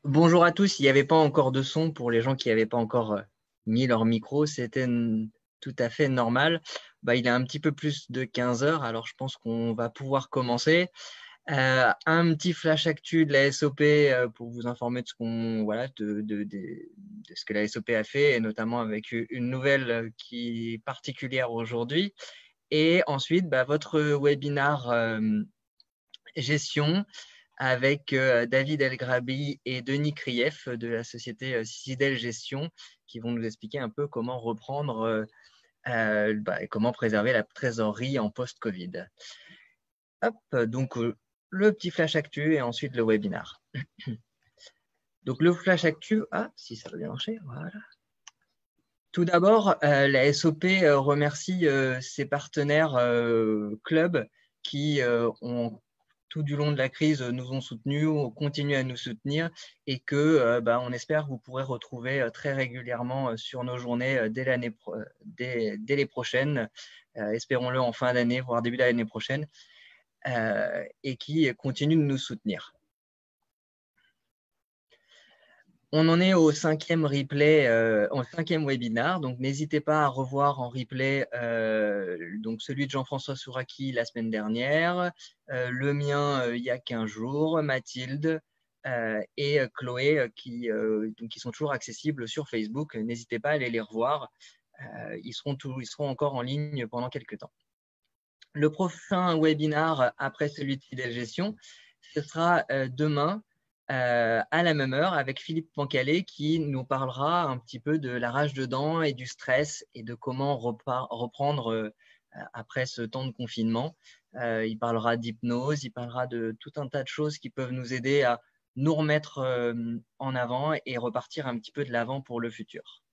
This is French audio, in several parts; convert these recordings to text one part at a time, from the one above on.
Bonjour à tous, il n'y avait pas encore de son pour les gens qui n'avaient pas encore mis leur micro, c'était tout à fait normal. Il est un petit peu plus de 15 heures, alors je pense qu'on va pouvoir commencer. Un petit flash actu de la SOP pour vous informer de ce que la SOP a fait, et notamment avec une nouvelle qui est particulière aujourd'hui. Et ensuite, votre webinar gestion avec David Elgrabi et Denis Krief de la société Cidel Gestion qui vont nous expliquer un peu comment reprendre et comment préserver la trésorerie en post-Covid. Donc le petit flash actu et ensuite le webinar. Donc le flash actu, si ça va bien marcher, voilà. Tout d'abord, la SOP remercie ses partenaires clubs qui ont tout du long de la crise nous ont soutenus, continuent à nous soutenir et que on espère que vous pourrez retrouver très régulièrement sur nos journées dès les prochaines, espérons-le en fin d'année, voire début de l'année prochaine, et qui continuent de nous soutenir. On en est au 5e replay, au 5e webinar, donc n'hésitez pas à revoir en replay donc celui de Jean-François Souraki la semaine dernière, le mien il y a 15 jours, Mathilde et Chloé qui sont toujours accessibles sur Facebook. N'hésitez pas à aller les revoir, ils seront encore en ligne pendant quelques temps. Le prochain webinar après celui de Fidèle Gestion, ce sera demain, à la même heure avec Philippe Pancalé qui nous parlera un petit peu de la rage de dents et du stress et de comment reprendre après ce temps de confinement. Il parlera d'hypnose, il parlera de tout un tas de choses qui peuvent nous aider à nous remettre en avant et repartir un petit peu de l'avant pour le futur.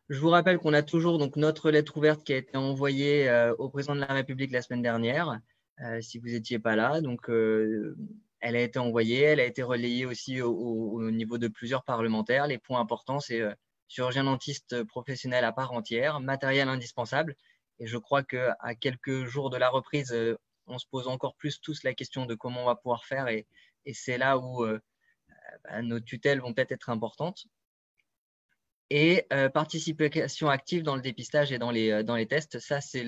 Je vous rappelle qu'on a toujours donc, notre lettre ouverte qui a été envoyée au président de la République la semaine dernière. Si vous n'étiez pas là. Donc, elle a été envoyée, elle a été relayée aussi au niveau de plusieurs parlementaires. Les points importants, c'est chirurgien dentiste professionnel à part entière, matériel indispensable. Et je crois qu'à quelques jours de la reprise, on se pose encore plus tous la question de comment on va pouvoir faire. Et c'est là où nos tutelles vont peut-être être importantes. Et participation active dans le dépistage et dans les tests, ça c'est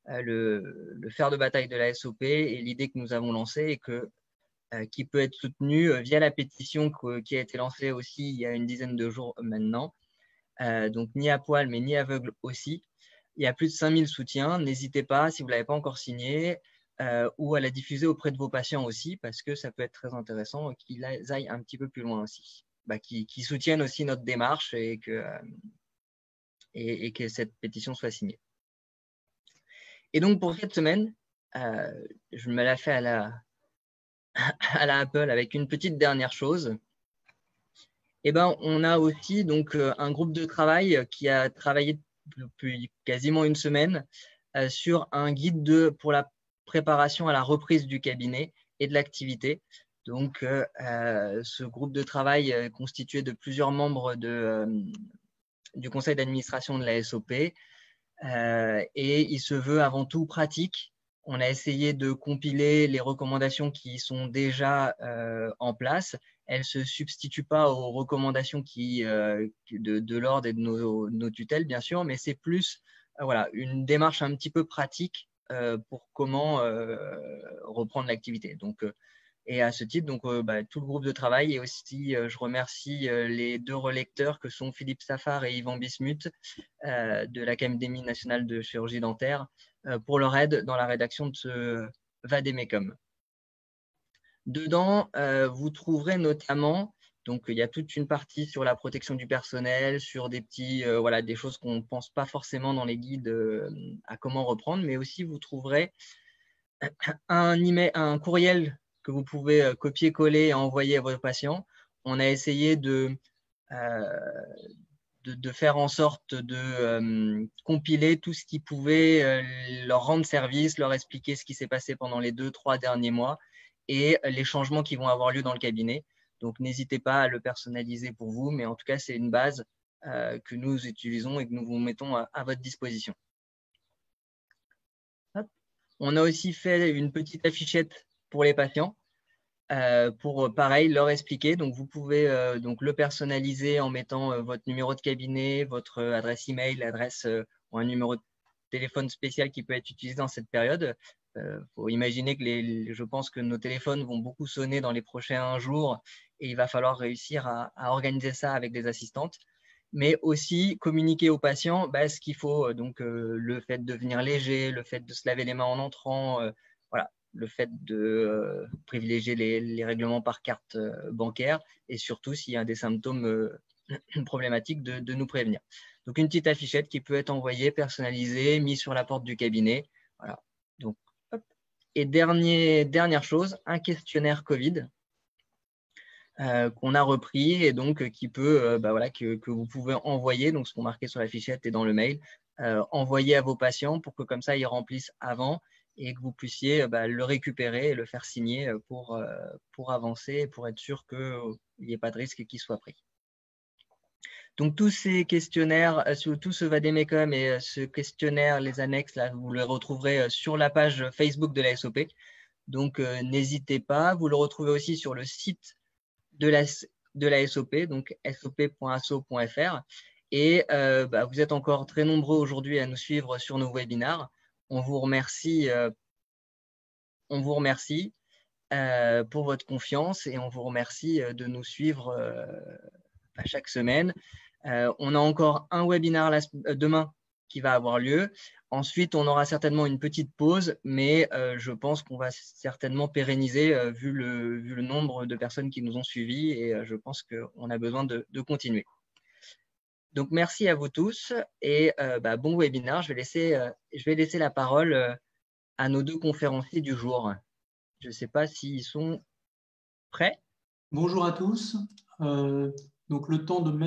le fer de bataille de la SOP et l'idée que nous avons lancée et qui peut être soutenue via la pétition qui a été lancée aussi il y a une dizaine de jours maintenant. Donc ni à poil mais ni aveugle aussi. Il y a plus de 5000 soutiens. N'hésitez pas, si vous ne l'avez pas encore signé, ou à la diffuser auprès de vos patients aussi, parce que ça peut être très intéressant qu'ils aillent un petit peu plus loin aussi. Qui soutiennent aussi notre démarche et que cette pétition soit signée. Et donc, pour cette semaine, je me la fais à la Apple avec une petite dernière chose. On a aussi donc, un groupe de travail qui a travaillé depuis quasiment une semaine sur un guide pour la préparation à la reprise du cabinet et de l'activité. Donc, ce groupe de travail est constitué de plusieurs membres du conseil d'administration de la SOP et il se veut avant tout pratique. On a essayé de compiler les recommandations qui sont déjà en place. Elles ne se substituent pas aux recommandations de l'ordre et de nos tutelles, bien sûr, mais c'est plus une démarche un petit peu pratique pour comment reprendre l'activité. Donc, et à ce titre, donc, tout le groupe de travail et aussi, je remercie les deux relecteurs que sont Philippe Safar et Yvan Bismuth de l'Académie nationale de chirurgie dentaire pour leur aide dans la rédaction de ce Vademecum. Dedans, vous trouverez notamment, donc il y a toute une partie sur la protection du personnel, sur des des choses qu'on ne pense pas forcément dans les guides à comment reprendre, mais aussi vous trouverez un courriel que vous pouvez copier-coller et envoyer à vos patients. On a essayé de faire en sorte de compiler tout ce qui pouvait leur rendre service, leur expliquer ce qui s'est passé pendant les 2-3 derniers mois et les changements qui vont avoir lieu dans le cabinet. Donc, n'hésitez pas à le personnaliser pour vous, mais en tout cas, c'est une base que nous utilisons et que nous vous mettons à votre disposition. On a aussi fait une petite affichette pour les patients. Pour pareil leur expliquer. Donc vous pouvez donc le personnaliser en mettant votre numéro de cabinet, votre adresse email, l'adresse ou un numéro de téléphone spécial qui peut être utilisé dans cette période. Faut imaginer que je pense que nos téléphones vont beaucoup sonner dans les prochains jours et il va falloir réussir à organiser ça avec des assistantes. Mais aussi communiquer aux patients ce qu'il faut, donc le fait de venir léger, le fait de se laver les mains en entrant, voilà, le fait de privilégier les règlements par carte bancaire et surtout s'il y a des symptômes problématiques de nous prévenir. Donc une petite affichette qui peut être envoyée, personnalisée, mise sur la porte du cabinet. Voilà. Donc, hop. Et dernière chose, un questionnaire Covid qu'on a repris et donc qui peut, voilà, que vous pouvez envoyer, donc ce qu'on marquait sur la fichette et dans le mail, envoyer à vos patients pour que comme ça ils remplissent avant et que vous puissiez le récupérer et le faire signer pour avancer et pour être sûr qu'il n'y ait pas de risque qui soit pris. Donc tous ces questionnaires, tout ce Vademecum et ce questionnaire, les annexes, là, vous les retrouverez sur la page Facebook de la SOP. Donc n'hésitez pas, vous le retrouvez aussi sur le site de la SOP, donc sop.asso.fr. Et vous êtes encore très nombreux aujourd'hui à nous suivre sur nos webinars. On vous remercie pour votre confiance et on vous remercie de nous suivre chaque semaine. On a encore un webinar demain qui va avoir lieu. Ensuite, on aura certainement une petite pause, mais je pense qu'on va certainement pérenniser vu le nombre de personnes qui nous ont suivis et je pense qu'on a besoin de continuer. Donc, merci à vous tous et bon webinaire. Je vais laisser la parole à nos deux conférenciers du jour. Je ne sais pas s'ils sont prêts. Bonjour à tous. Donc, le temps de mettre